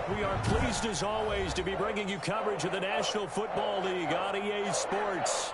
We are pleased, as always, to be bringing you coverage of the National Football League on EA Sports.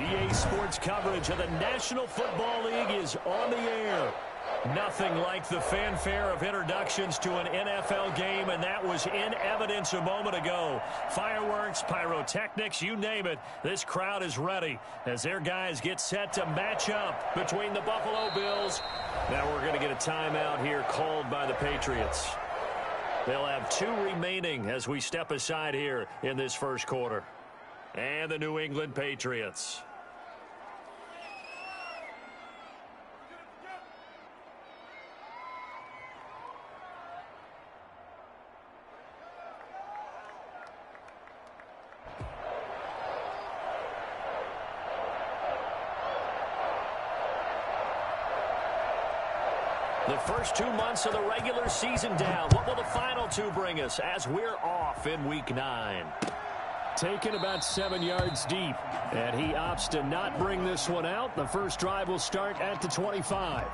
EA Sports coverage of the National Football League is on the air. Nothing like the fanfare of introductions to an NFL game, and that was in evidence a moment ago. Fireworks, pyrotechnics, you name it. This crowd is ready as their guys get set to match up between the Buffalo Bills. Now we're going to get a timeout here called by the Patriots. They'll have 2 remaining as we step aside here in this first quarter. And the New England Patriots. The first 2 months of the regular season down. What will the final 2 bring us as we're off in Week 9? Taken about 7 yards deep, and he opts to not bring this one out. The first drive will start at the 25.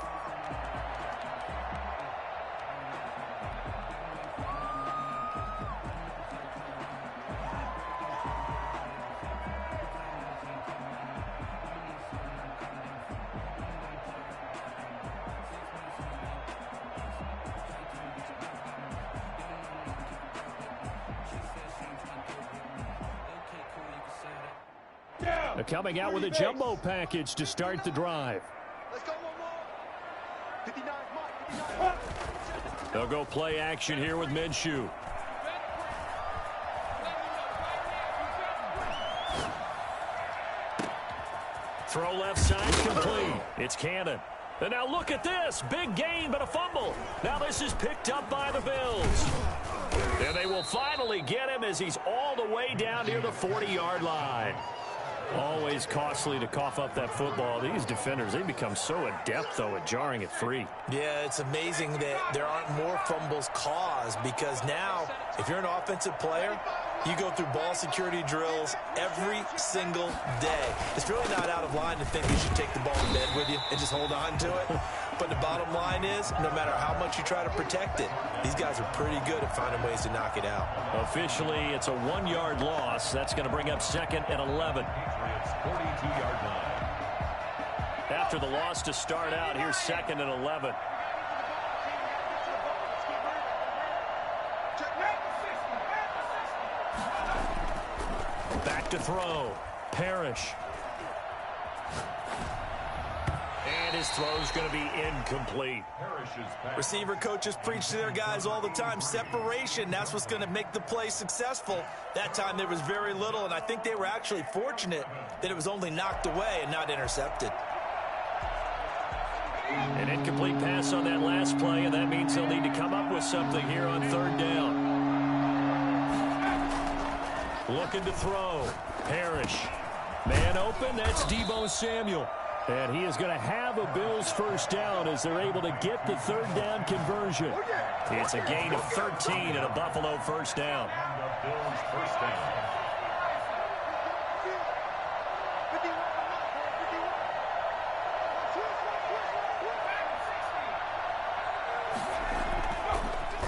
Coming out with a jumbo package to start the drive. Let's go one more. 59, Mike, 59. They'll go play action here with Minshew. Throw left side complete. It's Cannon. And now look at this. Big gain, but a fumble. Now this is picked up by the Bills. And they will finally get him as he's all the way down near the 40-yard line. Always costly to cough up that football. These defenders, they become so adept, though, at jarring it free. Yeah, it's amazing that there aren't more fumbles caused because now, if you're an offensive player, you go through ball security drills every single day. It's really not out of line to think you should take the ball to bed with you and just hold on to it. But the bottom line is, no matter how much you try to protect it, these guys are pretty good at finding ways to knock it out. Officially, it's a 1-yard loss. That's going to bring up 2nd and 11. 42-yard line. After the loss to start out, here's 2nd and 11. Back to throw. Parrish. And his throw's going to be incomplete. Receiver coaches preach to their guys all the time. Separation, that's what's going to make the play successful. That time there was very little, and I think they were actually fortunate that it was only knocked away and not intercepted. An incomplete pass on that last play, and that means they'll need to come up with something here on 3rd down. Looking to throw. Parrish. Man open, that's Deebo Samuel. And he is going to have a Bills first down as they're able to get the 3rd down conversion. It's a gain of 13 and a Buffalo first down. Bills first down.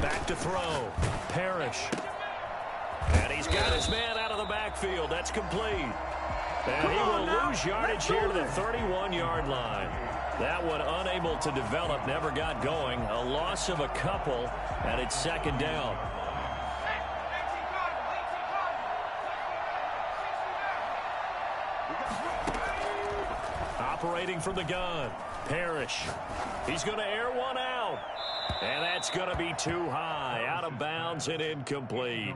Back to throw. Parrish. And he's got his man out of the backfield. That's complete. And he will lose yardage here to the 31-yard line. That one unable to develop, never got going. A loss of a couple, and it's 2nd down. Operating from the gun. Parrish. He's going to air one out. And that's going to be too high. Out of bounds and incomplete.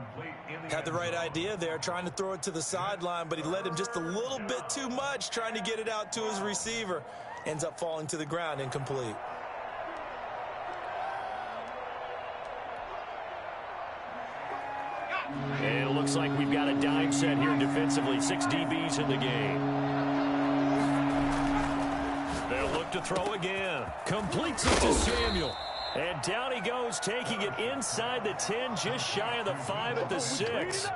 Had the right idea there, trying to throw it to the sideline, but he led him just a little bit too much, trying to get it out to his receiver. Ends up falling to the ground, incomplete. And it looks like we've got a dime set here defensively. 6 DBs in the game. They'll look to throw again. Completes it to Samuel. And down he goes, taking it inside the 10, just shy of the 5 at the 6.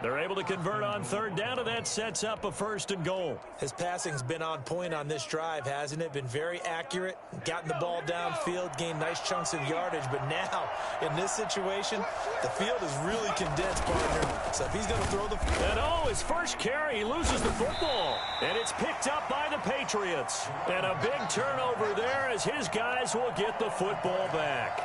They're able to convert on third down, and that sets up a 1st and goal. His passing's been on point on this drive, hasn't it? Been very accurate, gotten the ball downfield, gained nice chunks of yardage. But now, in this situation, the field is really condensed, partner. So if he's going to throw the... And his first carry, he loses the football. And it's picked up by the Patriots. And a big turnover there as his guys will get the football back.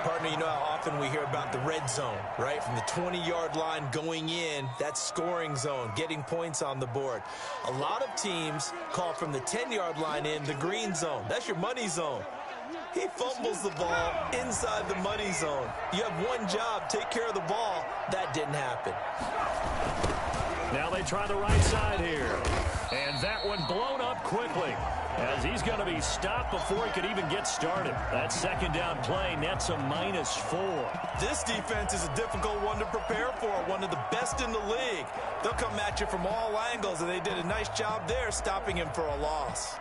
Partner, you know how often we hear about the red zone, right? From the 20-yard line going in, that's scoring zone, getting points on the board. A lot of teams call from the 10-yard line in the green zone. That's your money zone. He fumbles the ball inside the money zone. You have one job, take care of the ball. That didn't happen. Now they try the right side here. And that one blown up quickly, as he's going to be stopped before he could even get started. That second down play nets a -4. This defense is a difficult one to prepare for, one of the best in the league. They'll come at you from all angles, and they did a nice job there stopping him for a loss.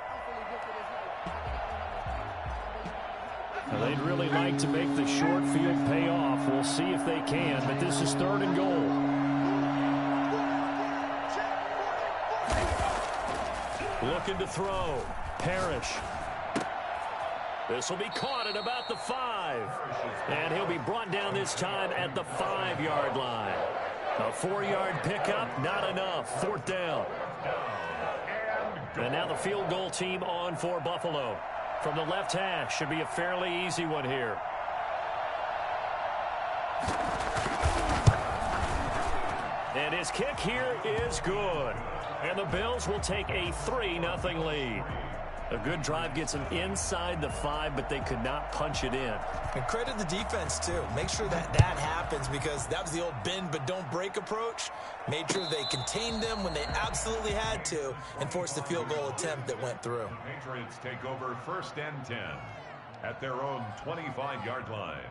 Well, they'd really like to make the short field pay off. We'll see if they can, but this is 3rd and goal. Looking to throw. Parrish. This will be caught at about the 5. And he'll be brought down this time at the 5-yard line. A 4-yard pickup, not enough. 4th down. And now the field goal team on for Buffalo. From the left hash, should be a fairly easy one here. And his kick here is good. And the Bills will take a 3-0 lead. A good drive gets them inside the 5, but they could not punch it in. And credit the defense, too. Make sure that that happens, because that was the old bend but don't break approach. Made sure they contained them when they absolutely had to and forced the field goal attempt that went through. Patriots take over 1st and 10 at their own 25-yard line.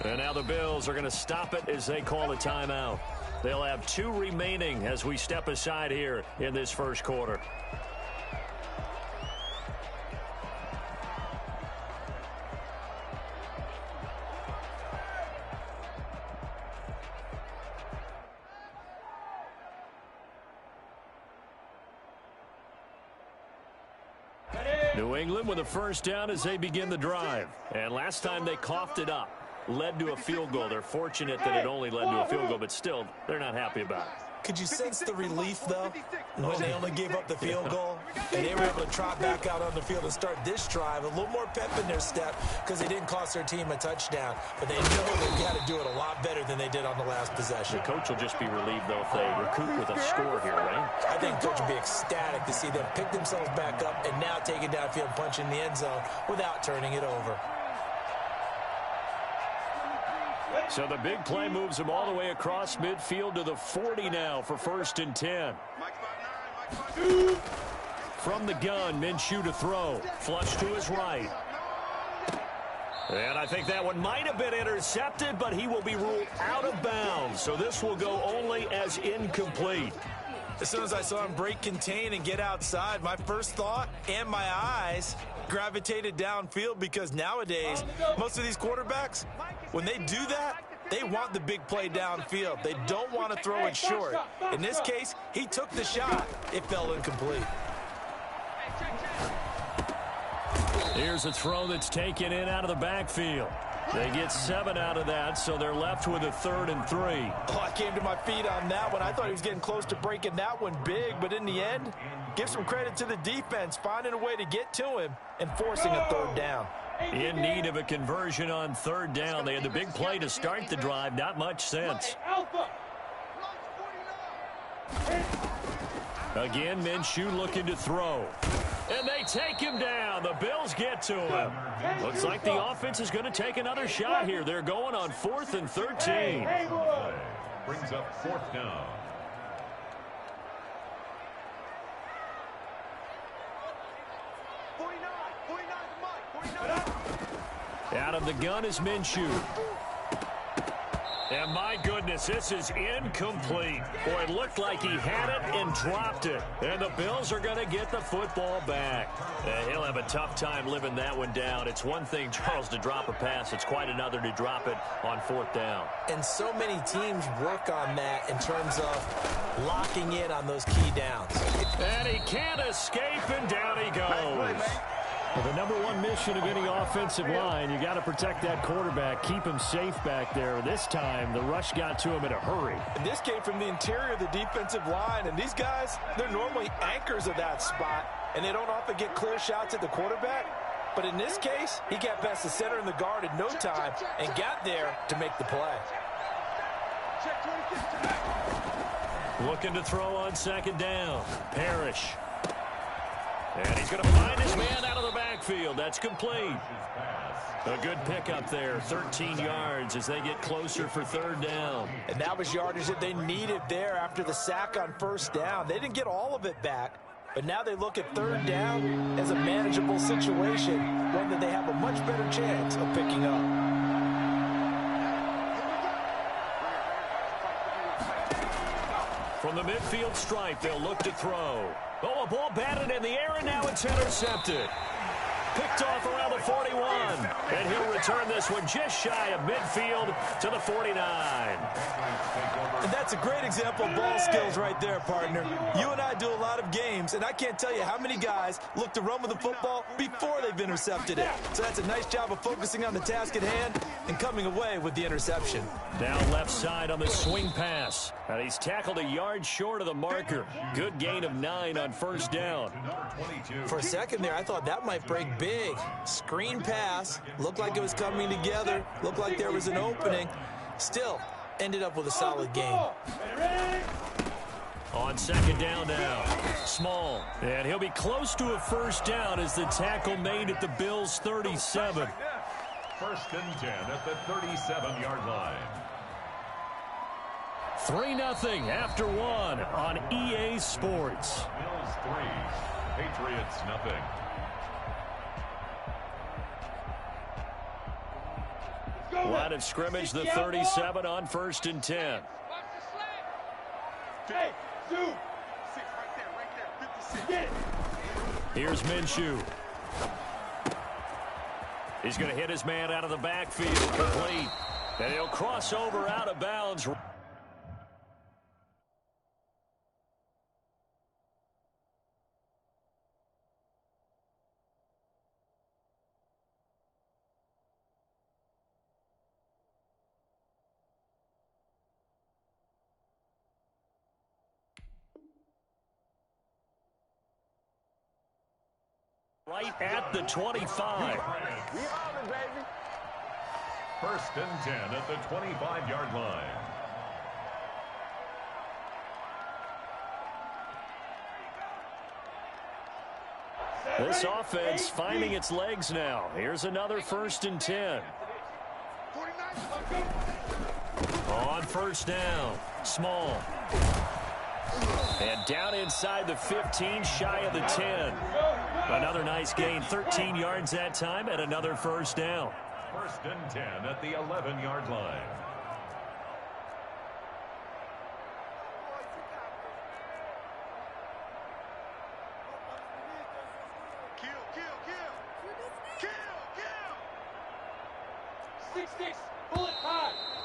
And now the Bills are going to stop it as they call a timeout. They'll have 2 remaining as we step aside here in this 1st quarter. New England with a 1st down as they begin the drive. And last time they coughed it up. Led to a field goal. They're fortunate that it only led to a field goal, but still, they're not happy about it. Could you sense the relief, though, when they only gave up the field goal? And they were able to trot back out on the field and start this drive. A little more pep in their step because they didn't cost their team a touchdown. But they know they've got to do it a lot better than they did on the last possession. The coach will just be relieved, though, if they recoup with a score here, right? I think the coach will be ecstatic to see them pick themselves back up and now take it downfield, punch in the end zone without turning it over. So the big play moves him all the way across midfield to the 40 now for 1st and 10. From the gun, Minshew to throw. Flush to his right. And I think that one might have been intercepted, but he will be ruled out of bounds. So this will go only as incomplete. As soon as I saw him break contain and get outside, my first thought and my eyes gravitated downfield, because nowadays, most of these quarterbacks, when they do that, they want the big play downfield. They don't want to throw it short. In this case, he took the shot. It fell incomplete. Here's a throw that's taken in out of the backfield. They get 7 out of that, so they're left with a 3rd and 3. Oh, I came to my feet on that one. I thought he was getting close to breaking that one big, but in the end, give some credit to the defense, finding a way to get to him and forcing a 3rd down. In need of a conversion on 3rd down. They had the big play to start the drive. Not much sense. Again, Minshew looking to throw. And they take him down. The Bills get to him. Looks like the offense is going to take another shot here. They're going on 4th and 13. Brings up 4th down. Out of the gun is Minshew. And my goodness, this is incomplete. Boy, it looked like he had it and dropped it. And the Bills are going to get the football back. He'll have a tough time living that one down. It's one thing, Charles, to drop a pass. It's quite another to drop it on fourth down. And so many teams work on that in terms of locking in on those key downs. And he can't escape, and down he goes. Well, the number one mission of any offensive line, you got to protect that quarterback, keep him safe back there. This time, the rush got to him in a hurry. And this came from the interior of the defensive line, and these guys, they're normally anchors of that spot, and they don't often get clear shots at the quarterback. But in this case, he got past the center and the guard in no time and got there to make the play. Looking to throw on second down. Parrish. And he's going to find his man out of the backfield. That's complete. A good pickup there, 13 yards as they get closer for third down. And that was yardage that they needed there after the sack on first down. They didn't get all of it back, but now they look at third down as a manageable situation, one that they have a much better chance of picking up. From the midfield stripe, they'll look to throw. Oh, a ball batted in the air, and now it's intercepted. Picked off around the 41. And he'll return this one just shy of midfield to the 49. And that's a great example of ball skills right there, partner. You and I do a lot of games, and I can't tell you how many guys look to run with the football before they've intercepted it. So that's a nice job of focusing on the task at hand and coming away with the interception. Down left side on the swing pass. And he's tackled a yard short of the marker. Good gain of 9 on first down. For a second there, I thought that might break big. Screen pass. Looked like it was coming together. Looked like there was an opening. Still, ended up with a solid game. On second down now. Small. And he'll be close to a first down as the tackle made at the Bills' 37. First and 10 at the 37-yard line. 3-0 after one on EA Sports. Bills 3, Patriots nothing. Line of scrimmage, the 37 on first and 10. Hey, Sue. 6 right there, 56. Here's Minshew. He's going to hit his man out of the backfield, complete. And he'll cross over out of bounds. Right at the 25. First and 10 at the 25-yard line. This offense finding its legs now. Here's another first and 10. On first down, Small. And down inside the 15, shy of the 10. Another nice gain, 13 yards that time, and another first down. First and 10 at the 11-yard line.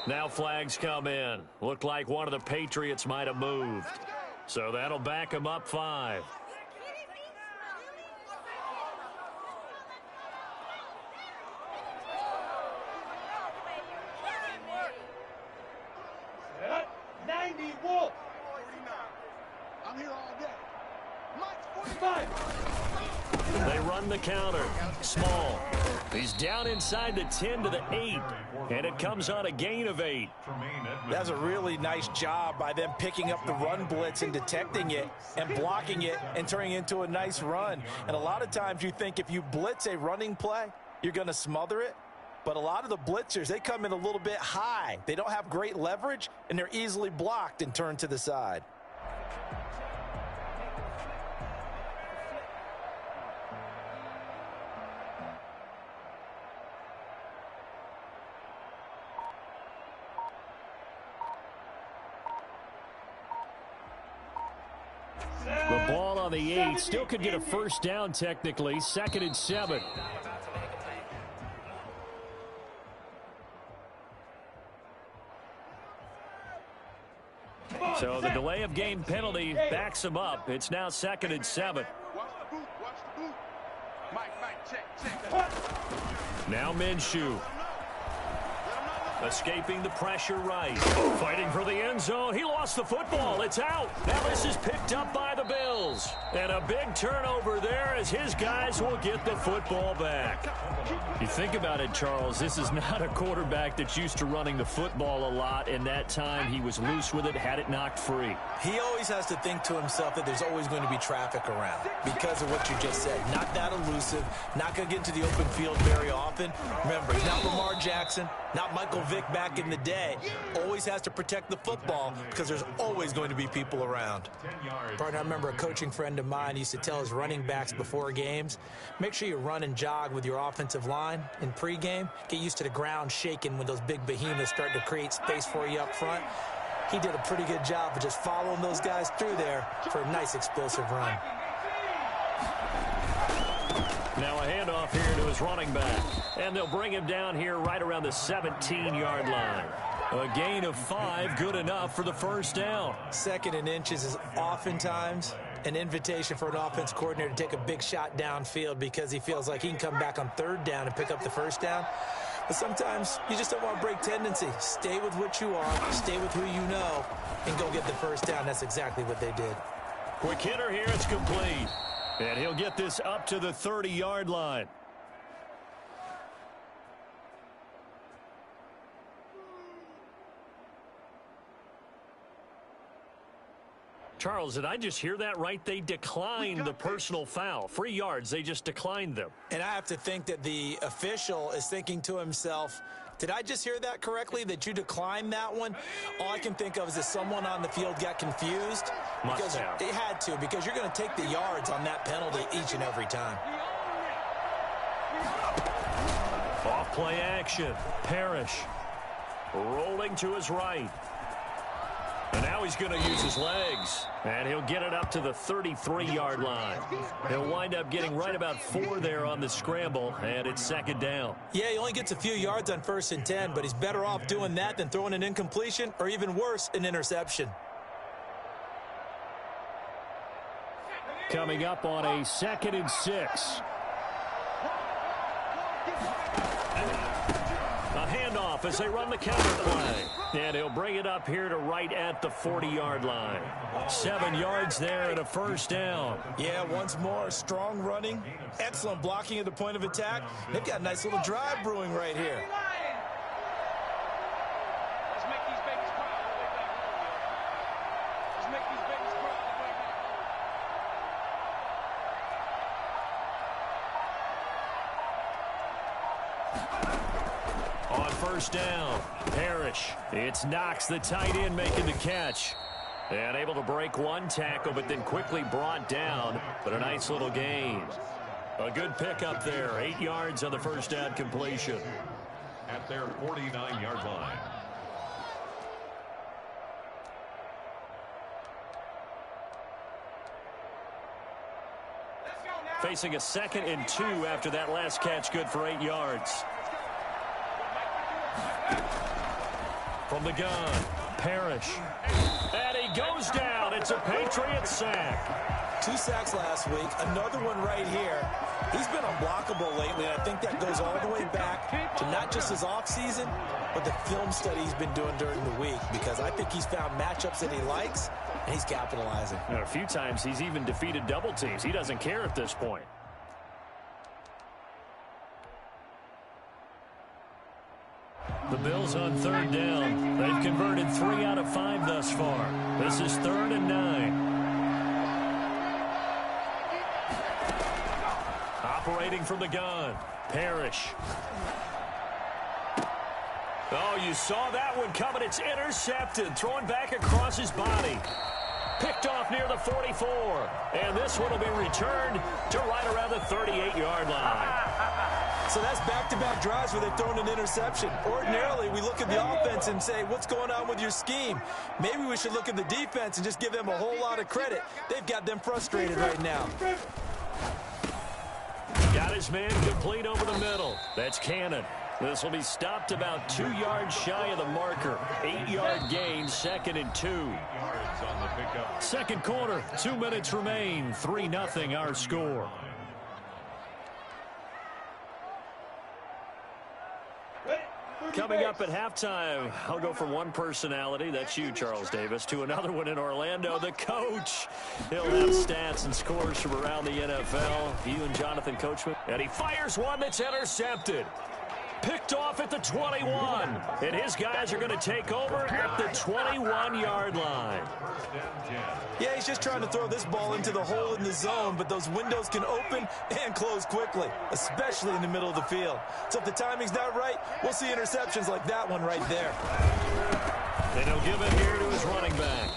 Now flags come in. Looked like one of the Patriots might have moved. So that'll back him up 5. I'm here all day. Mike's 45. They run the counter. Small. He's down inside the 10 to the 8. And it comes on a gain of 8. That's a really nice job by them picking up the run blitz and detecting it and blocking it and turning it into a nice run. And a lot of times you think if you blitz a running play, you're going to smother it. But a lot of the blitzers, they come in a little bit high. They don't have great leverage, and they're easily blocked and turned to the side. The ball on the 8. Still could get a first down technically. 2nd and 7. So the delay of game penalty backs him up. It's now 2nd and 7. Watch the boot. Watch the boot. Mike, check. Now Minshew. Escaping the pressure right. Fighting for the end zone. He lost the football. It's out. Now this is picked up by the Bills. And a big turnover there as his guys will get the football back. You think about it, Charles, this is not a quarterback that's used to running the football a lot, and that time he was loose with it, had it knocked free. He always has to think to himself that there's always going to be traffic around because of what you just said. Not that elusive, not going to get into the open field very often. Remember, he's not Lamar Jackson, not Michael Vick back in the day. Always has to protect the football because there's always going to be people around. Partner, I remember a coaching friend of mine used to tell his running backs before games, make sure you run and jog with your offensive line in pregame. Get used to the ground shaking when those big behemoths start to create space for you up front. He did a pretty good job of just following those guys through there for a nice explosive run. Now a handoff here to his running back. And they'll bring him down here right around the 17-yard line. A gain of 5, good enough for the first down. 2nd and inches is oftentimes an invitation for an offense coordinator to take a big shot downfield because he feels like he can come back on 3rd down and pick up the first down. But sometimes you just don't want to break tendency. Stay with what you are, stay with who you know, and go get the first down. That's exactly what they did. Quick hitter here, it's complete. And he'll get this up to the 30-yard line. Charles, did I just hear that right? They declined the personal foul. 3 yards, they just declined them. And I have to think that the official is thinking to himself, did I just hear that correctly, that you declined that one? All I can think of is that someone on the field got confused. Must have. They had to, because you're going to take the yards on that penalty each and every time. Off play action. Parrish rolling to his right. And now he's going to use his legs. And he'll get it up to the 33-yard line. He'll wind up getting right about 4 there on the scramble, and it's 2nd down. Yeah, he only gets a few yards on 1st and 10, but he's better off doing that than throwing an incompletion or even worse, an interception. Coming up on a 2nd and 6. A handoff as they run the counter play. And he'll bring it up here to right at the 40-yard line. 7 yards there and a first down. Yeah, once more, strong running, excellent blocking at the point of attack. They've got a nice little drive brewing right here. Let's make these babies proud. Let's make these babies proud. On first down, Parrish. It's Knox, the tight end, making the catch. And able to break one tackle, but then quickly brought down. But a nice little gain. A good pickup there. 8 yards on the first down completion. At their 49-yard line. Facing a 2nd and 2 after that last catch, good for 8 yards. From the gun, Parrish. And he goes down. It's a Patriots sack. 2 sacks last week, another one right here. He's been unblockable lately, and I think that goes all the way back to not just his offseason, but the film study he's been doing during the week, because I think he's found matchups that he likes, and he's capitalizing. And a few times he's even defeated double teams. He doesn't care at this point. The Bills on 3rd down. They've converted 3 out of 5 thus far. This is 3rd and 9. Operating from the gun, Parrish. Oh, you saw that one coming. It's intercepted. Throwing back across his body. Picked off near the 44. And this one will be returned to right around the 38-yard line. So that's back-to-back drives where they've thrown an interception. Ordinarily, we look at the offense and say, what's going on with your scheme? Maybe we should look at the defense and just give them a whole lot of credit. They've got them frustrated right now. Got his man complete over the middle. That's Cannon. This will be stopped about 2 yards shy of the marker. 8-yard gain, 2nd and 2. Second quarter, 2 minutes remain. 3-0 our score. Coming up at halftime, I'll go from one personality, that's you, Charles Davis, to another one in Orlando, the coach. He'll have stats and scores from around the NFL. You and Jonathan Coachman. And he fires one that's intercepted. Picked off at the 21. And his guys are going to take over at the 21-yard line. Yeah, he's just trying to throw this ball into the hole in the zone, but those windows can open and close quickly, especially in the middle of the field. So if the timing's not right, we'll see interceptions like that one right there. And he'll give it here to his running back.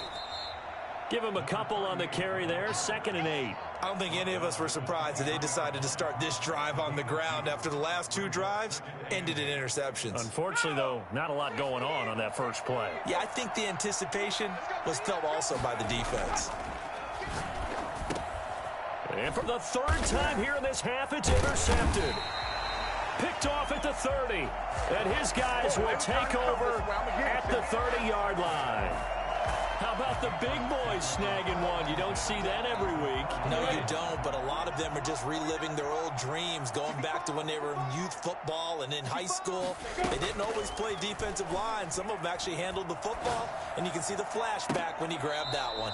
Give him a couple on the carry there, 2nd and 8. I don't think any of us were surprised that they decided to start this drive on the ground after the last 2 drives ended in interceptions. Unfortunately, though, not a lot going on that first play. Yeah, I think the anticipation was felt also by the defense. And for the 3rd time here in this half, it's intercepted. Picked off at the 30. And his guys will take over at the 30-yard line. How about the big boys snagging one? You don't see that every week. No, you don't, but a lot of them are just reliving their old dreams, going back to when they were in youth football and in high school. They didn't always play defensive line. Some of them actually handled the football, and you can see the flashback when he grabbed that one.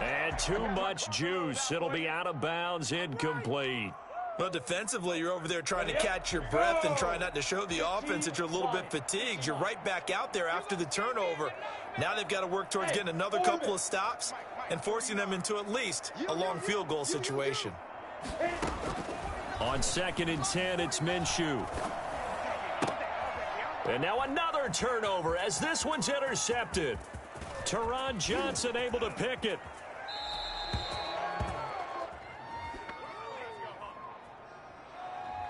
And too much juice. It'll be out of bounds, incomplete. Well, defensively, you're over there trying to catch your breath and try not to show the offense that you're a little bit fatigued. You're right back out there after the turnover. Now they've got to work towards getting another couple of stops and forcing them into at least a long field goal situation. On 2nd and 10, it's Minshew. And now another turnover as this one's intercepted. Teron Johnson able to pick it.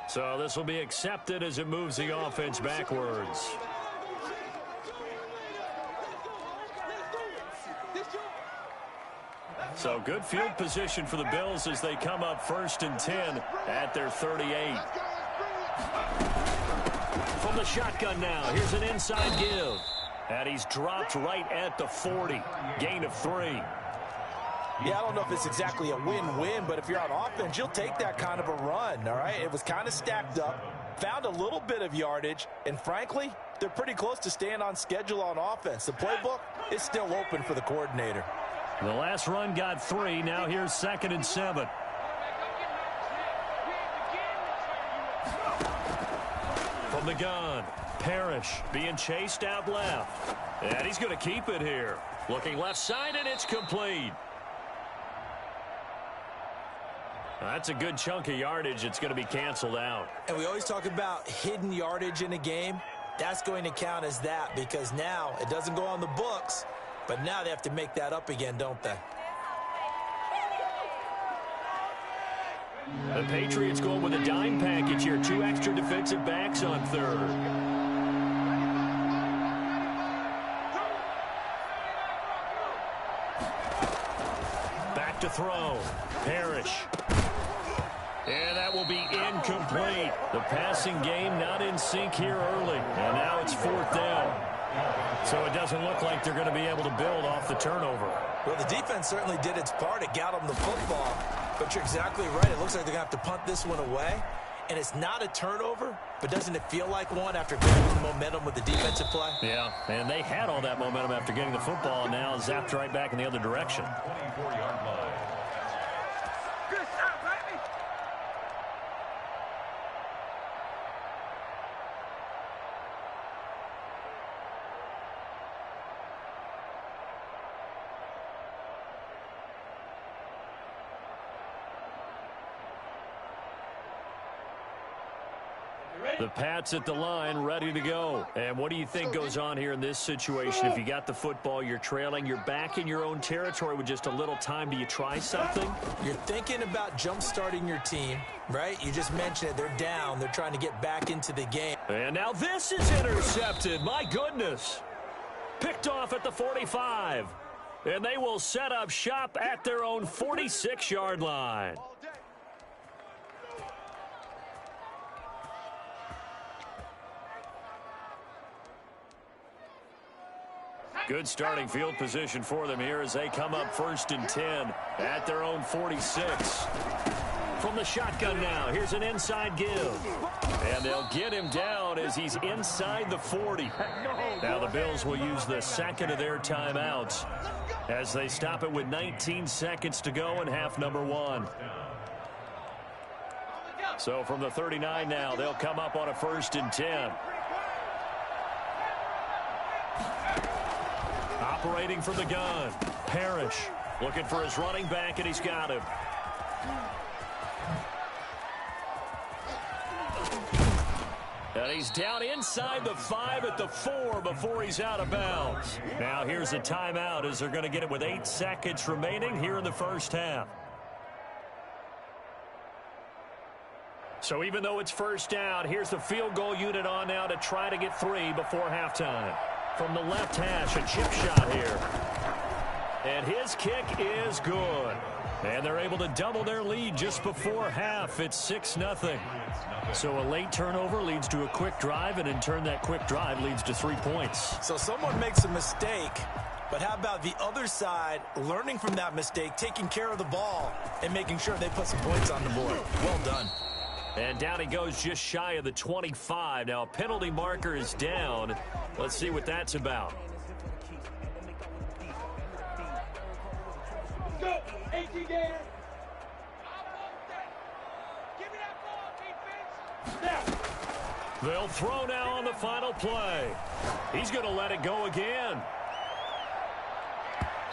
So this will be accepted as it moves the offense backwards. So good field position for the Bills as they come up 1st and 10 at their 38. From the shotgun now, here's an inside give. And he's dropped right at the 40. Gain of 3. Yeah, I don't know if it's exactly a win-win, but if you're on offense, you'll take that kind of a run, all right? It was kind of stacked up, found a little bit of yardage, and frankly, they're pretty close to staying on schedule on offense. The playbook is still open for the coordinator. The last run got 3. Now here's 2nd and 7. From the gun, Parrish being chased out left. And he's going to keep it here. Looking left side, and it's complete. That's a good chunk of yardage. It's going to be canceled out. And we always talk about hidden yardage in a game. That's going to count as that because now it doesn't go on the books, but now they have to make that up again, don't they? The Patriots going with a dime package here. 2 extra defensive backs on 3rd. Back to throw. Parrish. And that will be incomplete. The passing game not in sync here early. And now it's 4th down. So it doesn't look like they're going to be able to build off the turnover. Well, the defense certainly did its part. It got them the football. But you're exactly right. It looks like they're going to have to punt this one away. And it's not a turnover, but doesn't it feel like one after getting the momentum with the defensive play? Yeah, and they had all that momentum after getting the football, and now zapped right back in the other direction. 24-yard line. The Pats at the line, ready to go. And what do you think goes on here in this situation? If you got the football, you're trailing, you're back in your own territory with just a little time. Do you try something? You're thinking about jump-starting your team, right? You just mentioned it. They're down. They're trying to get back into the game. And now this is intercepted. My goodness. Picked off at the 45. And they will set up shop at their own 46-yard line. Good starting field position for them here as they come up 1st and 10 at their own 46. From the shotgun now, here's an inside give. And they'll get him down as he's inside the 40. Now the Bills will use the second of their timeouts as they stop it with 19 seconds to go in half number 1. So from the 39 now, they'll come up on a 1st and 10. Operating from the gun, Parrish looking for his running back, and he's got him. And he's down inside the 5 at the 4 before he's out of bounds. Now here's a timeout as they're going to get it with 8 seconds remaining here in the first half. So even though it's 1st down, here's the field goal unit on now to try to get 3 before halftime. From the left hash, a chip shot here. And his kick is good. And they're able to double their lead just before half. It's 6-0. So a late turnover leads to a quick drive, and in turn that quick drive leads to 3 points. So someone makes a mistake, but how about the other side learning from that mistake, taking care of the ball, and making sure they put some points on the board? Well done. And down he goes just shy of the 25. Now a penalty marker is down. Let's see what that's about. Go, 18 Gator. Give me that ball, defense. Now. They'll throw now on the final play. He's going to let it go again.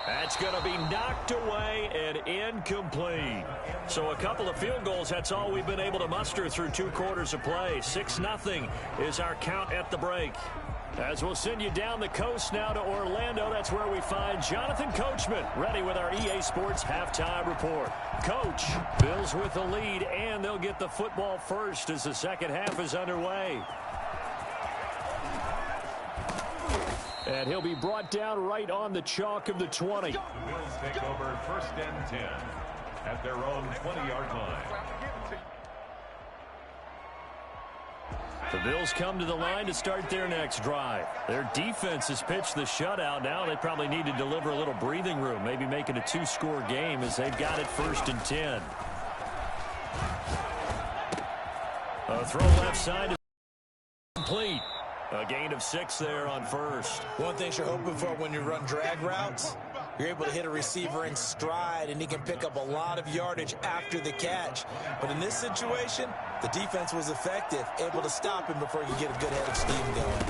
That's going to be knocked away and incomplete. So a couple of field goals, that's all we've been able to muster through 2 quarters of play. 6-0 is our count at the break. As we'll send you down the coast now to Orlando, that's where we find Jonathan Coachman ready with our EA Sports halftime report. Coach, Bills with the lead, and they'll get the football first as the second half is underway. And he'll be brought down right on the chalk of the 20. The Bills take over 1st and 10 at their own 20-yard line. The Bills come to the line to start their next drive. Their defense has pitched the shutout. Now they probably need to deliver a little breathing room, maybe make it a 2-score game as they've got it 1st and 10. A throw left side is complete. A gain of 6 there on 1st. One thing you're hoping for when you run drag routes, you're able to hit a receiver in stride, and he can pick up a lot of yardage after the catch. But in this situation, the defense was effective, able to stop him before you get a good head of steam going.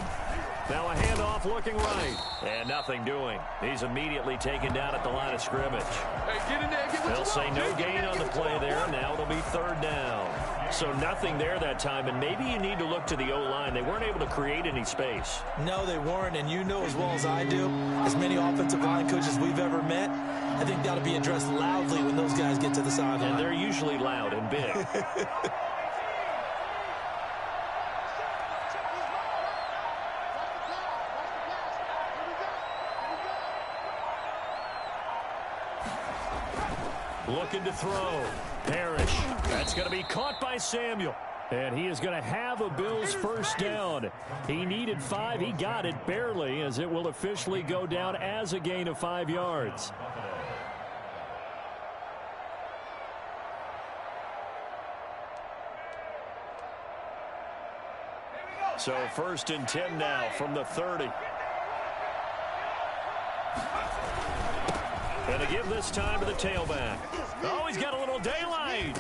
Now a handoff looking right, and nothing doing. He's immediately taken down at the line of scrimmage. Hey, get in there, get what They'll say no gain on the play there. Now it'll be 3rd down. So nothing there that time, and maybe you need to look to the O-line. They weren't able to create any space. No, they weren't, and you know as well as I do, as many offensive line coaches we've ever met, I think that'll be addressed loudly when those guys get to the sideline. And they're usually loud and big. Looking to throw. Parrish. That's going to be caught by Samuel. And he is going to have a Bills 1st down. He needed 5. He got it barely, as it will officially go down as a gain of 5 yards. So 1st and 10 now from the 30. And a give this time to the tailback. Oh, he's got a little daylight.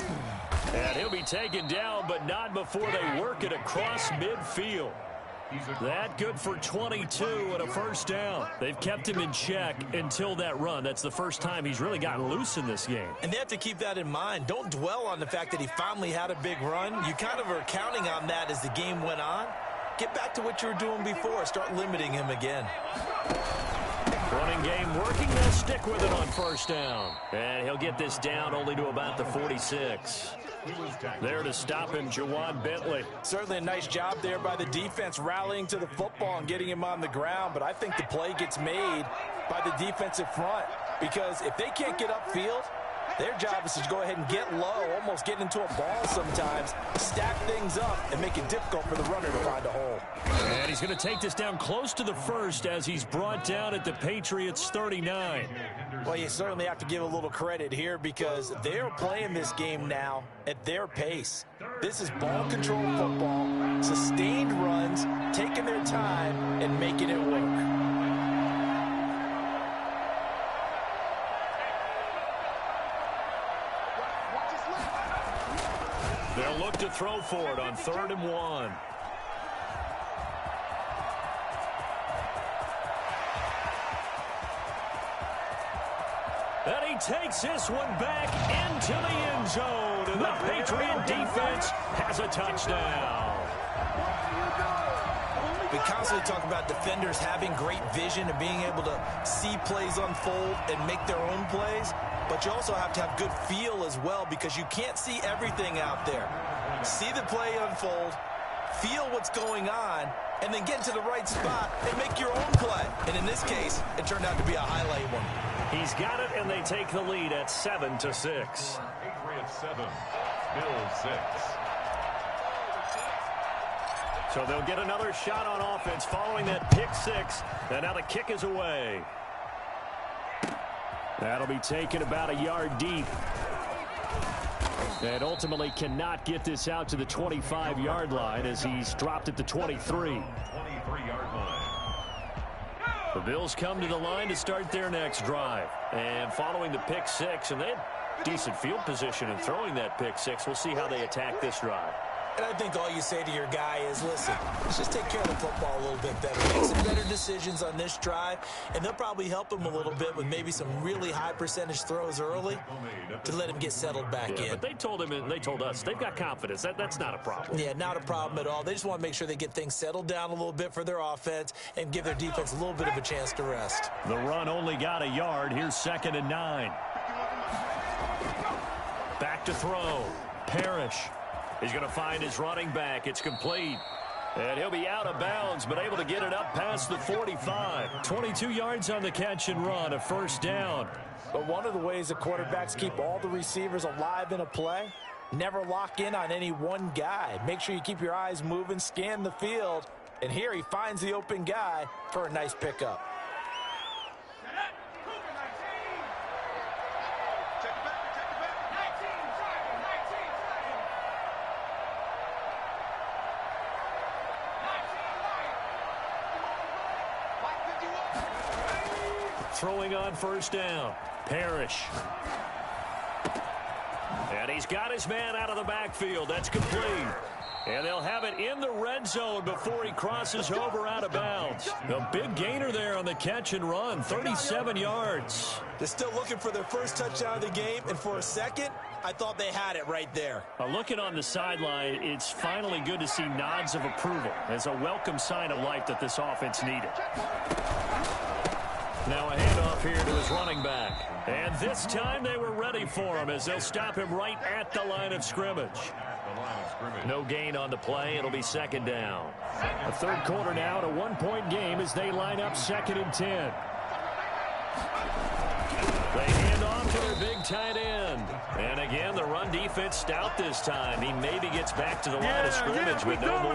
And he'll be taken down, but not before they work it across midfield. That good for 22 and a first down. They've kept him in check until that run. That's the first time he's really gotten loose in this game. And they have to keep that in mind. Don't dwell on the fact that he finally had a big run. You kind of are counting on that as the game went on. Get back to what you were doing before. Start limiting him again. Running game working. They'll stick with it on first down. And he'll get this down only to about the 46. There to stop him, Jawan Bentley. Certainly a nice job there by the defense rallying to the football and getting him on the ground. But I think the play gets made by the defensive front. Because if they can't get upfield, their job is to go ahead and get low, almost get into a ball sometimes, stack things up, and make it difficult for the runner to find a hole. And he's going to take this down close to the first as he's brought down at the Patriots' 39. Well, you certainly have to give a little credit here because they're playing this game now at their pace. This is ball control football, sustained runs, taking their time, and making it work. They'll look to throw for it on 3rd and 1. And he takes this one back into the end zone. And the Patriot defense has a touchdown. We constantly talk about defenders having great vision and being able to see plays unfold and make their own plays. But you also have to have good feel as well because you can't see everything out there. See the play unfold, feel what's going on, and then get into the right spot and make your own play. And in this case, it turned out to be a highlight one. He's got it, and they take the lead at 7-6. Patriots 7, Bills 6. So they'll get another shot on offense following that pick six. And now the kick is away. That'll be taken about a yard deep. And ultimately cannot get this out to the 25-yard line as he's dropped at the 23. 23-yard line. The Bills come to the line to start their next drive. And following the pick six, and they had decent field position in throwing that pick six. We'll see how they attack this drive. And I think all you say to your guy is, listen, let's just take care of the football a little bit better. Make some better decisions on this drive, and they'll probably help him a little bit with maybe some really high percentage throws early to let him get settled back in. But they told him and they told us they've got confidence. That's not a problem. Yeah, not a problem at all. They just want to make sure they get things settled down a little bit for their offense and give their defense a little bit of a chance to rest. The run only got a yard. Here's 2nd and 9. Back to throw. Parrish. He's going to find his running back. It's complete. And he'll be out of bounds, but able to get it up past the 45. 22 yards on the catch and run, a first down. But one of the ways the quarterbacks keep all the receivers alive in a play, never lock in on any one guy. Make sure you keep your eyes moving, scan the field. And here he finds the open guy for a nice pickup. Throwing on first down. Parrish. And he's got his man out of the backfield. That's complete. And they'll have it in the red zone before he crosses over out of bounds. A big gainer there on the catch and run. 37 yards. They're still looking for their first touchdown of the game, and for a second, I thought they had it right there. Looking on the sideline, it's finally good to see nods of approval as a welcome sign of life that this offense needed. Now a handoff here to his running back. And this time they were ready for him as they'll stop him right at the line of scrimmage. No gain on the play. It'll be 2nd down. A third quarter now, and a one-point game as they line up 2nd and 10. They hand off to their big tight end. And again, the run defense stout this time. He maybe gets back to the line of scrimmage with no more.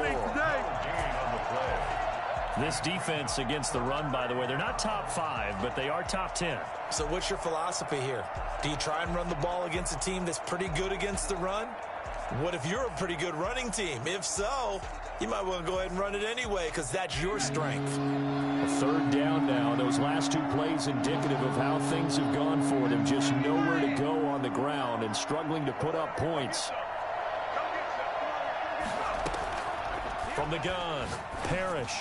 This defense against the run, by the way, they're not top 5, but they are top 10. So what's your philosophy here? Do you try and run the ball against a team that's pretty good against the run? What if you're a pretty good running team? If so, you might want to go ahead and run it anyway because that's your strength. A 3rd down now. Those last 2 plays indicative of how things have gone for them. Just nowhere to go on the ground and struggling to put up points. From the gun, Parrish.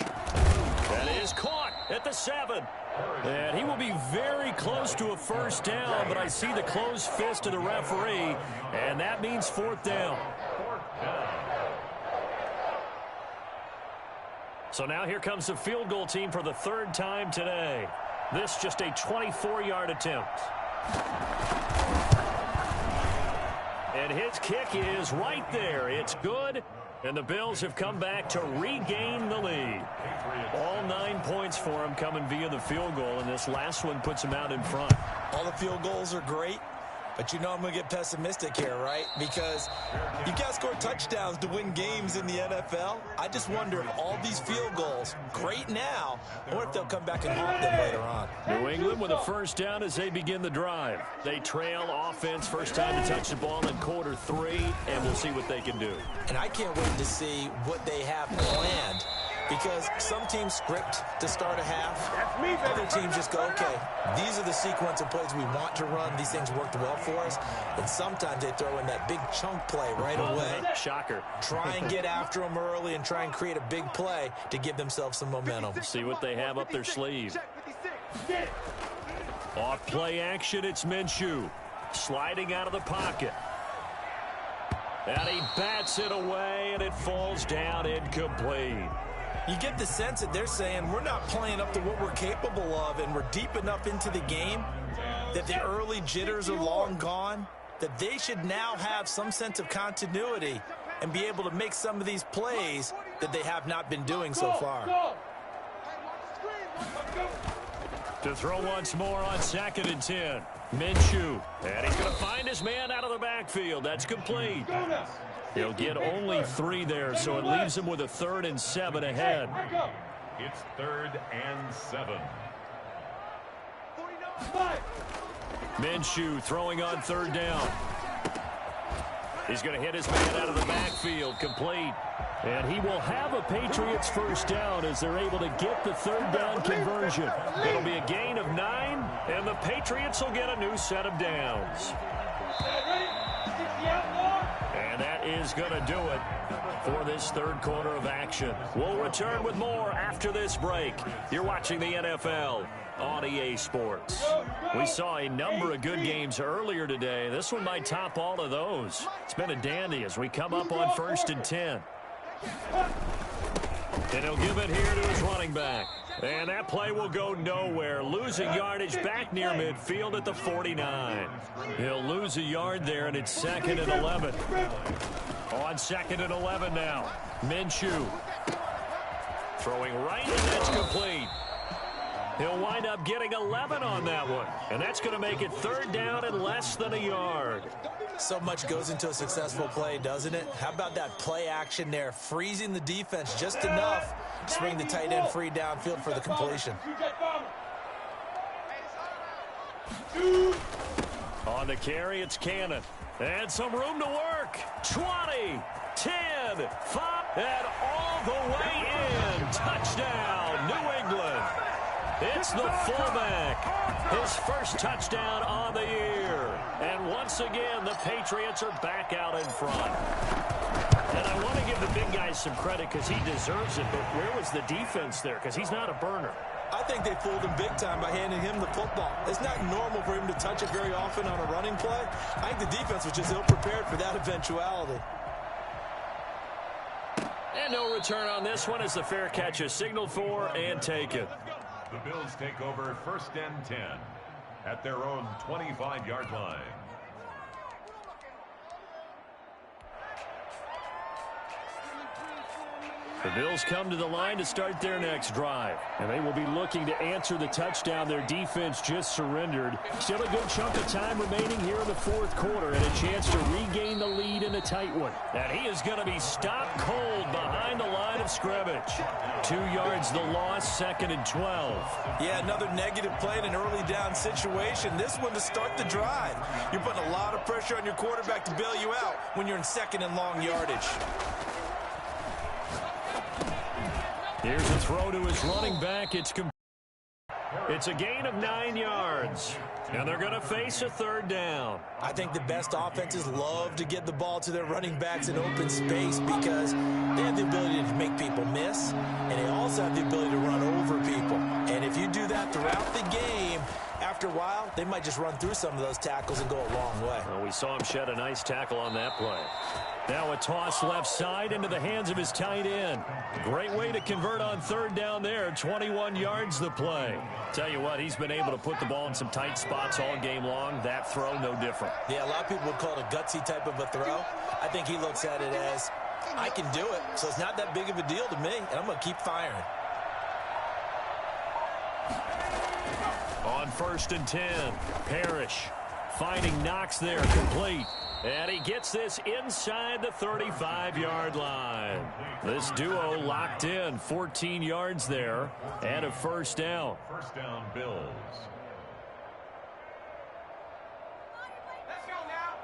That is caught at the 7. And he will be very close to a first down, but I see the closed fist of the referee, and that means 4th down. So now here comes the field goal team for the 3rd time today. This just a 24-yard attempt. And his kick is right there. It's good. And the Bills have come back to regain the lead. All 9 points for them coming via the field goal, and this last one puts them out in front. All the field goals are great, but you know I'm going to get pessimistic here, right? Because you got to score touchdowns to win games in the NFL. I just wonder if all these field goals, great now, or if they'll come back and haunt them later on. New England with a first down as they begin the drive. They trail offense, first time to touch the ball in quarter 3, and we'll see what they can do. And I can't wait to see what they have planned, because some teams script to start a half. Other teams just go, okay, these are the sequence of plays we want to run. These things worked well for us. And sometimes they throw in that big chunk play right away. Shocker. Try and get after them early and try and create a big play to give themselves some momentum. See what they have up their sleeve. Off play action, it's Minshew. Sliding out of the pocket. And he bats it away, and it falls down incomplete. You get the sense that they're saying we're not playing up to what we're capable of, and we're deep enough into the game that the early jitters are long gone, that they should now have some sense of continuity and be able to make some of these plays that they have not been doing so far. To throw once more on 2nd and 10. Minshew. And he's going to find his man out of the backfield. That's complete. He'll get only 3 there, so it leaves him with a 3rd and 7 ahead. It's 3rd and 7. Minshew throwing on 3rd down. He's going to hit his man out of the backfield. Complete. And he will have a Patriots first down as they're able to get the 3rd down conversion. It'll be a gain of 9, and the Patriots will get a new set of downs. And that is going to do it for this 3rd quarter of action. We'll return with more after this break. You're watching the NFL on EA Sports. We saw a number of good games earlier today. This one might top all of those. It's been a dandy as we come up on 1st and 10. And he'll give it here to his running back. And that play will go nowhere. Losing yardage back near midfield at the 49. He'll lose a yard there, and it's 2nd and 11. On 2nd and 11 now. Minshew. Throwing right, and that's complete. He'll wind up getting 11 on that one. And that's going to make it 3rd down and less than a yard. So much goes into a successful play, doesn't it? How about that play action there? Freezing the defense just enough to bring the tight end free downfield for the completion. On the carry, it's Cannon. And some room to work. 20, 10, 5, and all the way in. Touchdown, New England. It's the fullback. His first touchdown on the year. And once again, the Patriots are back out in front. And I want to give the big guy some credit because he deserves it, but where was the defense there? Because he's not a burner. I think they fooled him big time by handing him the football. It's not normal for him to touch it very often on a running play. I think the defense was just ill-prepared for that eventuality. And no return on this one as the fair catch is signaled for and taken. The Bills take over 1st and 10 at their own 25-yard line. The Bills come to the line to start their next drive. And they will be looking to answer the touchdown their defense just surrendered. Still a good chunk of time remaining here in the 4th quarter and a chance to regain the lead in a tight one. And he is going to be stopped cold behind the line of scrimmage. 2 yards the loss, 2nd and 12. Yeah, another negative play in an early down situation. This one to start the drive. You're putting a lot of pressure on your quarterback to bail you out when you're in 2nd and long yardage. Here's a throw to his running back. It's It's a gain of 9 yards. And they're going to face a third down. I think the best offenses love to get the ball to their running backs in open space because they have the ability to make people miss, and they also have the ability to run over people. And if you do that throughout the game, after a while, they might just run through some of those tackles and go a long way. Well, we saw him shed a nice tackle on that play. Now a toss left side into the hands of his tight end. Great way to convert on third down there. 21 yards the play. Tell you what, he's been able to put the ball in some tight spots all game long. That throw, no different. Yeah, a lot of people would call it a gutsy type of a throw. I think he looks at it as, I can do it, so it's not that big of a deal to me, and I'm going to keep firing. On 1st and 10, Parrish finding Knox there, complete. And he gets this inside the 35-yard line. This duo locked in, 14 yards there, and a first down. First down, Bills. Let's go now.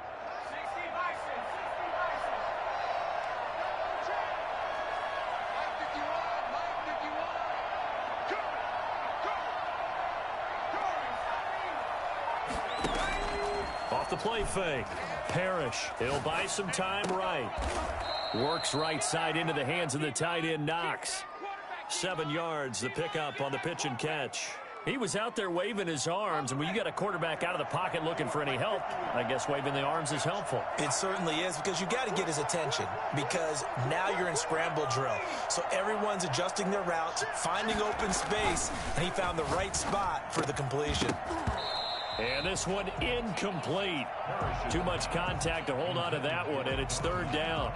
60 Bison. 60 Bison. Mike 51. Go. Off the play fake. Parrish, he'll buy some time right. Works right side into the hands of the tight end Knox. 7 yards, the pickup on the pitch and catch. He was out there waving his arms, and when you got a quarterback out of the pocket looking for any help, I guess waving the arms is helpful. It certainly is, because you got to get his attention, because now you're in scramble drill. So everyone's adjusting their routes, finding open space, and he found the right spot for the completion. And this one incomplete. Too much contact to hold on to that one, and it's third down.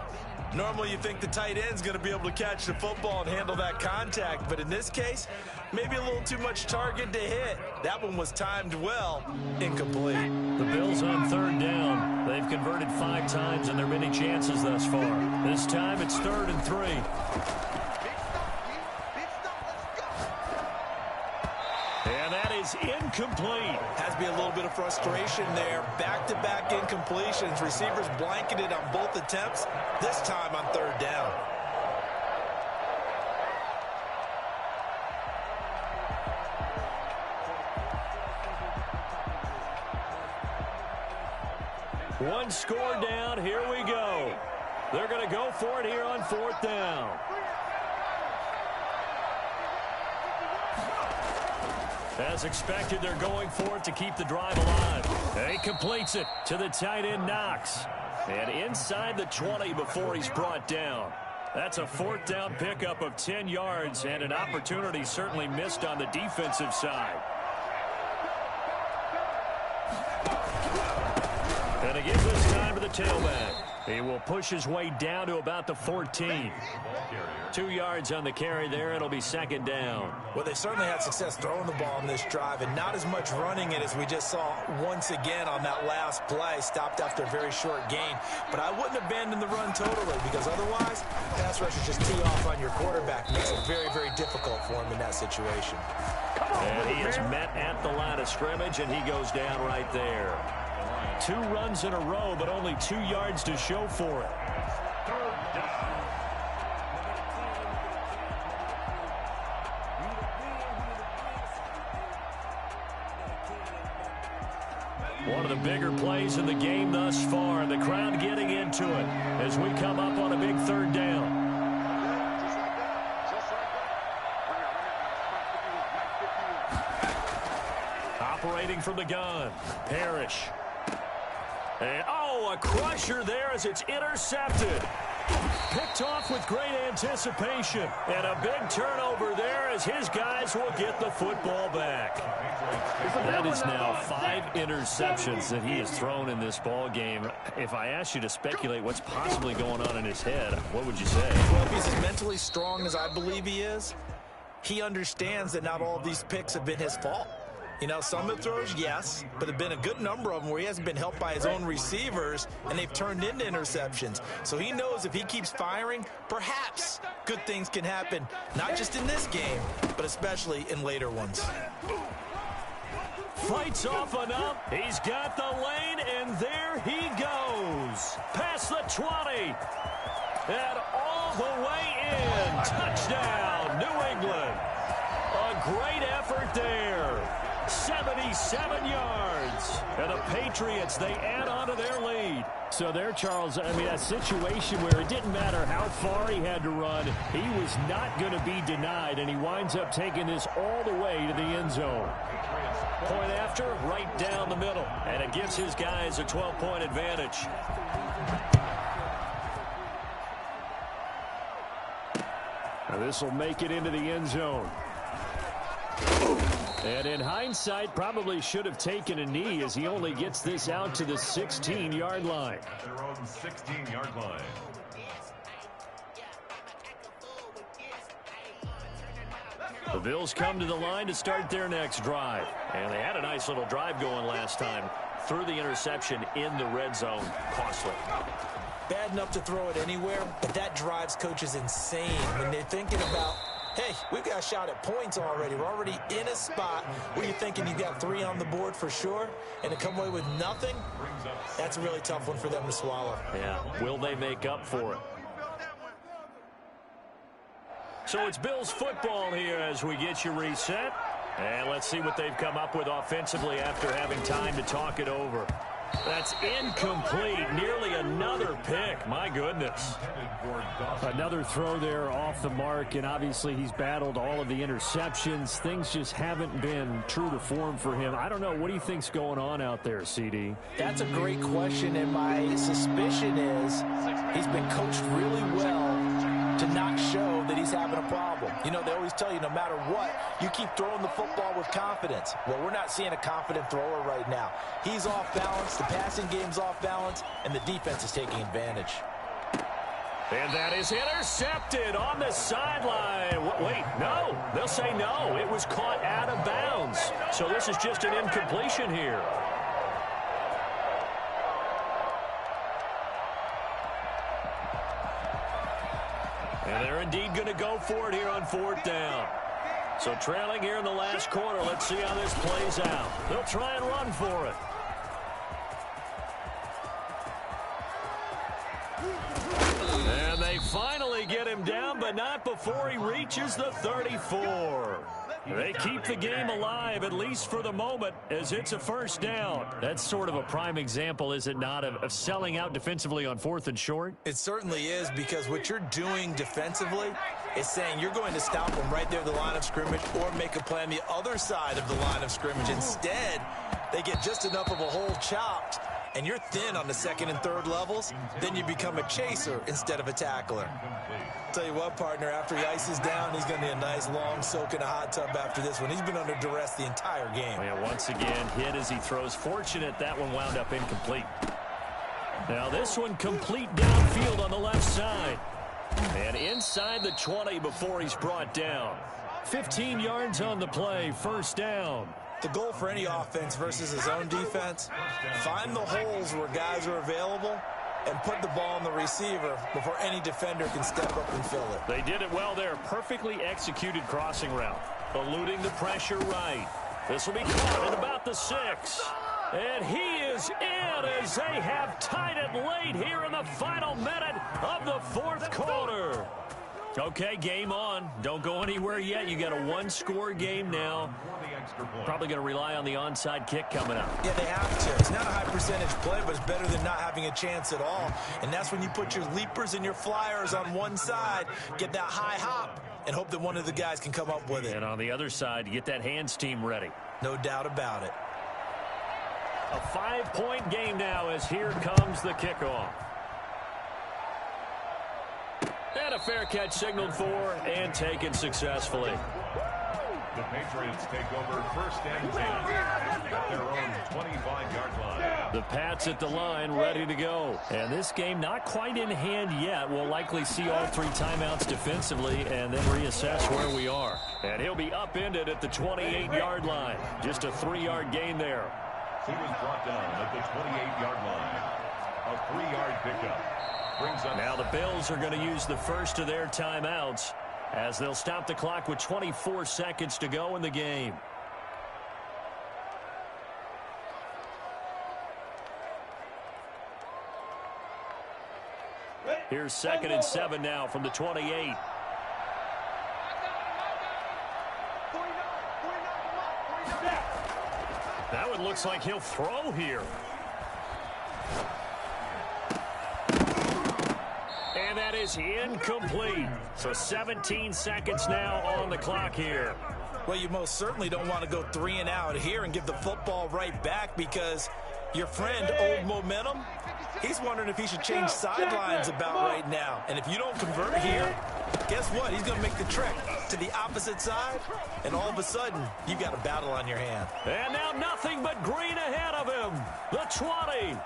Normally you think the tight end's going to be able to catch the football and handle that contact, but in this case, maybe a little too much target to hit. That one was timed well, incomplete. The Bills on third down. They've converted 5 times in their many chances thus far. This time it's 3rd and 3. And that is incomplete. Has to be a little bit of frustration there. Back-to-back incompletions. Receivers blanketed on both attempts, this time on third down. One score down. Here we go. They're going to go for it here on 4th down. As expected, they're going for it to keep the drive alive. And he completes it to the tight end Knox. And inside the 20 before he's brought down. That's a 4th down pickup of 10 yards and an opportunity certainly missed on the defensive side. And he gives this time to the tailback. He will push his way down to about the 14. 2 yards on the carry there. It'll be 2nd down. Well, they certainly had success throwing the ball in this drive and not as much running it as we just saw once again on that last play. Stopped after a very short gain. But I wouldn't abandon the run totally, because otherwise, pass rushers just tee off on your quarterback. Makes it very, very difficult for him in that situation. And he is met at the line of scrimmage, and he goes down right there. 2 runs in a row, but only 2 yards to show for it. One of the bigger plays in the game thus far. The crowd getting into it as we come up on a big 3rd down. Operating from the gun, Parrish. And, a crusher there as it's intercepted. Picked off with great anticipation. And a big turnover there as his guys will get the football back. That is now 5 interceptions that he has thrown in this ball game. If I asked you to speculate what's possibly going on in his head, what would you say? Well, if he's as mentally strong as I believe he is, he understands that not all of these picks have been his fault. You know, some of the throws, yes, but there have been a good number of them where he hasn't been helped by his own receivers, and they've turned into interceptions. So he knows if he keeps firing, perhaps good things can happen, not just in this game, but especially in later ones. Fights off enough. He's got the lane, and there he goes. Past the 20. And all the way in. Touchdown, New England. A great effort there. 77 yards. And the Patriots, they add on to their lead. So there, Charles, I mean, a situation where it didn't matter how far he had to run, he was not going to be denied, and he winds up taking this all the way to the end zone. Point after, right down the middle. And it gives his guys a 12-point advantage. Now this will make it into the end zone. And in hindsight, probably should have taken a knee as he only gets this out to the 16-yard line. Their own 16-yard line. The Bills come to the line to start their next drive. And they had a nice little drive going last time. Threw the interception in the red zone. Costly. Bad enough to throw it anywhere, but that drives coaches insane when they're thinking about, hey, we've got a shot at points already. We're already in a spot where you're thinking you got 3 on the board for sure, and to come away with nothing, that's a really tough one for them to swallow. Yeah, will they make up for it? So it's Bills football here as we get you reset. And let's see what they've come up with offensively after having time to talk it over. That's incomplete. Nearly another pick. My goodness. Another throw there off the mark, and obviously he's battled all of the interceptions. Things just haven't been true to form for him. I don't know. What do you think's going on out there, CD? That's a great question, and my suspicion is he's been coached really well to not show that he's having a problem. You know, they always tell you no matter what, you keep throwing the football with confidence. Well, we're not seeing a confident thrower right now. He's off balance, the passing game's off balance, and the defense is taking advantage. And that is intercepted on the sideline. Wait, no. They'll say no. It was caught out of bounds. So this is just an incompletion here. And they're indeed going to go for it here on 4th down. So trailing here in the last quarter. Let's see how this plays out. They'll try and run for it. And they finally get him down, but not before he reaches the 34. They keep the game alive, at least for the moment, as it's a 1st down. That's sort of a prime example, is it not, of selling out defensively on 4th and short? It certainly is, because what you're doing defensively is saying you're going to stop them right there at the line of scrimmage or make a play on the other side of the line of scrimmage. Instead, they get just enough of a hole chopped, and you're thin on the 2nd and 3rd levels, then you become a chaser instead of a tackler. Tell you what, partner, after he ices down, he's going to need a nice long soak in a hot tub after this one. He's been under duress the entire game. Yeah, once again, hit as he throws. Fortunate that one wound up incomplete. Now this one complete downfield on the left side. And inside the 20 before he's brought down. 15 yards on the play, 1st down. The goal for any offense versus his own defense, find the holes where guys are available and put the ball on the receiver before any defender can step up and fill it. They did it well there. Perfectly executed crossing route. Eluding the pressure right. This will be caught at about the 6. And he is in as they have tied it late here in the final minute of the 4th quarter. Okay, game on. Don't go anywhere yet. You got a 1-score game now. Probably going to rely on the onside kick coming up. Yeah, they have to. It's not a high percentage play, but it's better than not having a chance at all. And that's when you put your leapers and your flyers on one side, get that high hop, and hope that one of the guys can come up with it. And on the other side, get that hands team ready. No doubt about it. A 5-point game now as here comes the kickoff. And a fair catch signaled for and taken successfully. The Patriots take over 1st and 10 at their own 25-yard line. The Pats at the line, ready to go. And this game not quite in hand yet. We'll likely see all 3 timeouts defensively and then reassess where we are. And he'll be upended at the 28-yard line. Just a 3-yard gain there. He was brought down at the 28-yard line. A 3-yard pickup. Now the Bills are going to use the first of their timeouts as they'll stop the clock with 24 seconds to go in the game. Here's 2nd and 7 now from the 28. That one looks like he'll throw here. And that is incomplete. So 17 seconds now on the clock here. Well, you most certainly don't want to go 3 and out here and give the football right back, because your friend, Old Momentum, he's wondering if he should change sidelines about right now. And if you don't convert here, guess what? He's going to make the trek to the opposite side, and all of a sudden, you've got a battle on your hand. And now nothing but green ahead of him. The 20.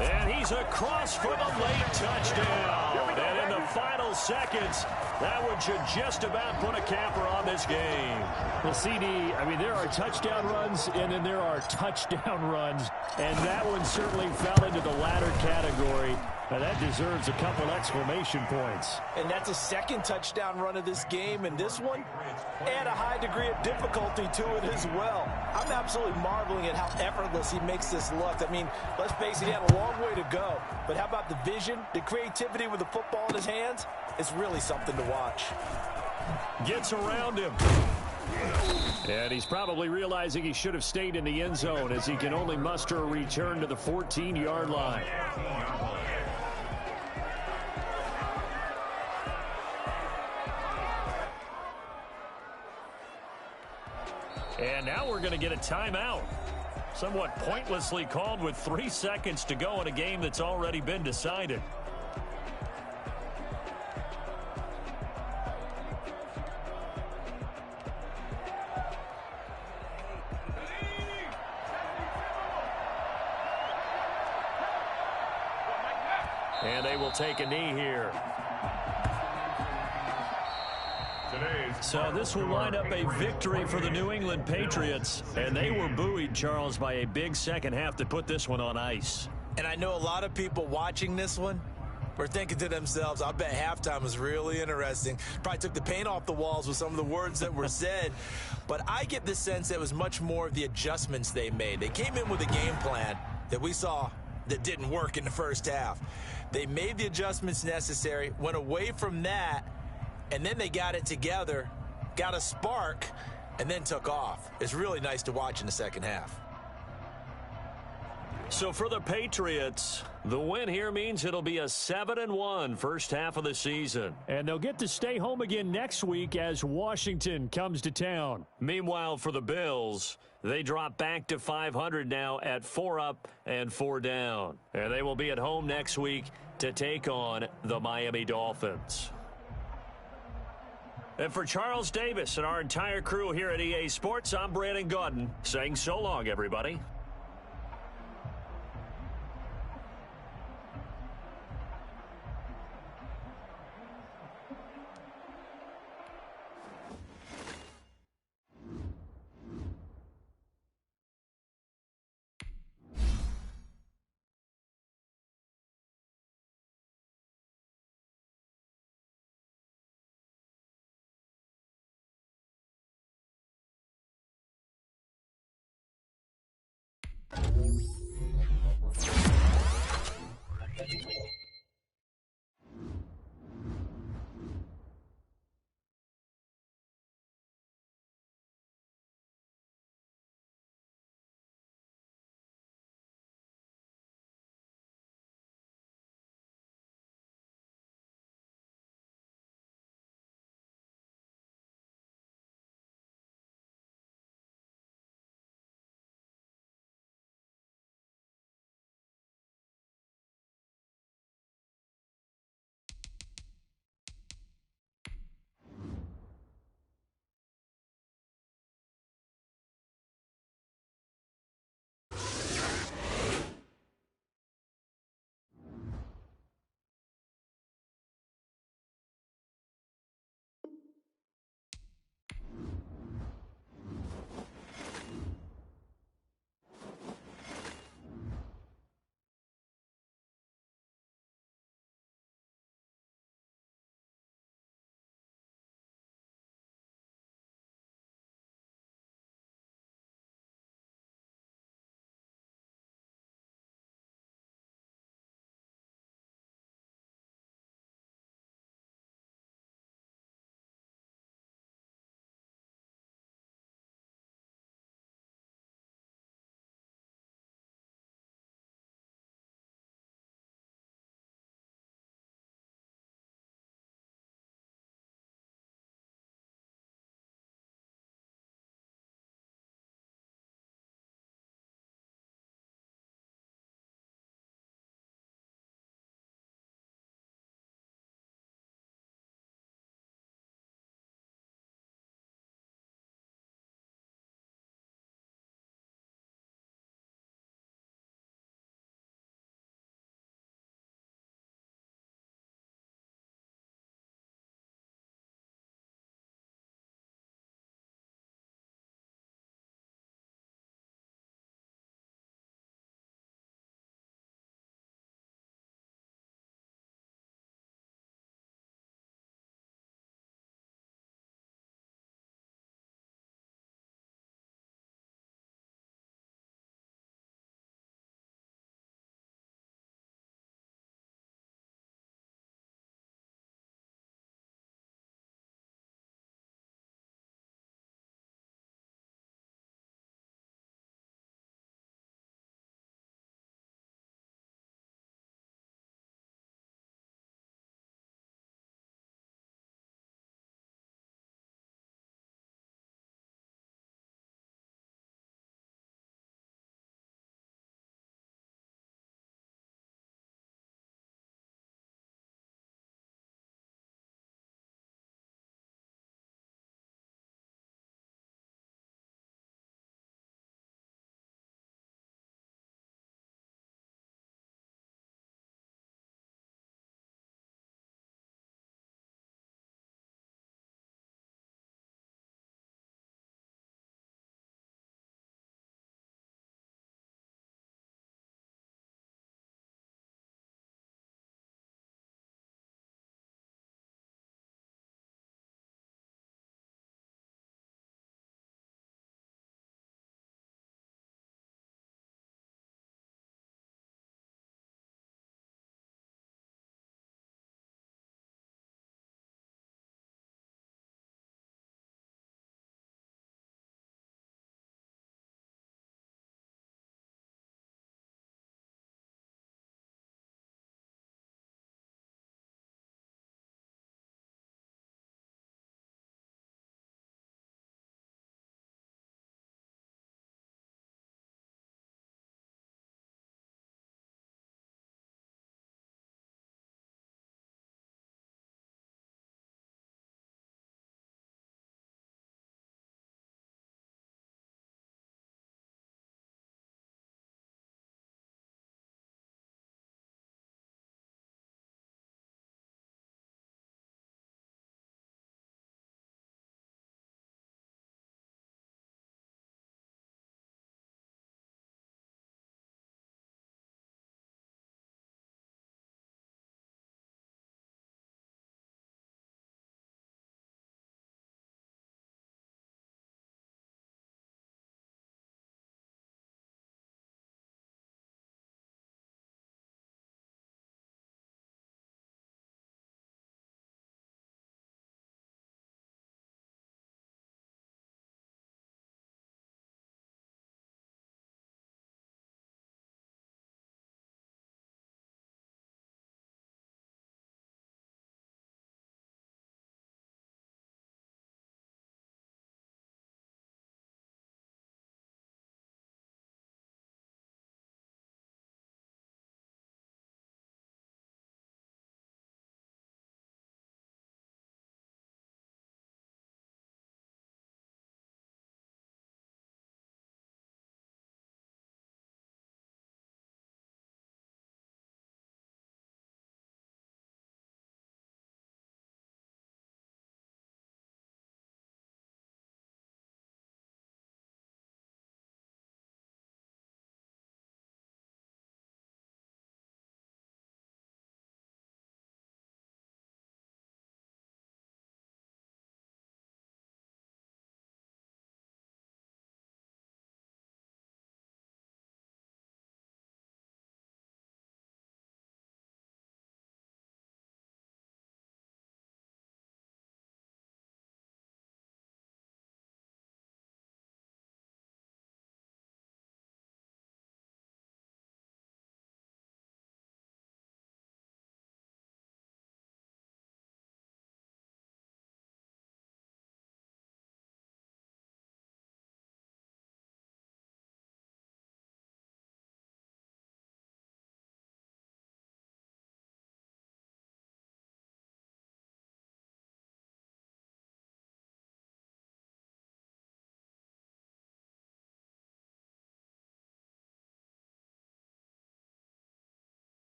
And he's across for the late touchdown. And in the final seconds, that one should just about put a capper on this game. Well, CD, I mean, there are touchdown runs, and then there are touchdown runs. And that one certainly fell into the latter category. Now, that deserves a couple exclamation points. And that's a second touchdown run of this game, and this one, add a high degree of difficulty to it as well. I'm absolutely marveling at how effortless he makes this look. I mean, let's face it, he had a long way to go. But how about the vision, the creativity with the football in his hands? It's really something to watch. Gets around him. And he's probably realizing he should have stayed in the end zone, as he can only muster a return to the 14-yard line. And now we're going to get a timeout. Somewhat pointlessly called with 3 seconds to go in a game that's already been decided. And they will take a knee here. So this will wind up a victory for the New England Patriots. And they were buoyed, Charles, by a big second half that put this one on ice. And I know a lot of people watching this one were thinking to themselves, I bet halftime was really interesting. Probably took the paint off the walls with some of the words that were said. But I get the sense that it was much more of the adjustments they made. They came in with a game plan that we saw that didn't work in the first half. They made the adjustments necessary, went away from that, and then they got it together, got a spark, and then took off. It's really nice to watch in the second half. So for the Patriots, the win here means it'll be a 7-1 first half of the season. And they'll get to stay home again next week as Washington comes to town. Meanwhile, for the Bills, they drop back to 500 now at 4 up and 4 down. And they will be at home next week to take on the Miami Dolphins. And for Charles Davis and our entire crew here at EA Sports, I'm Brandon Gaudin saying so long, everybody. You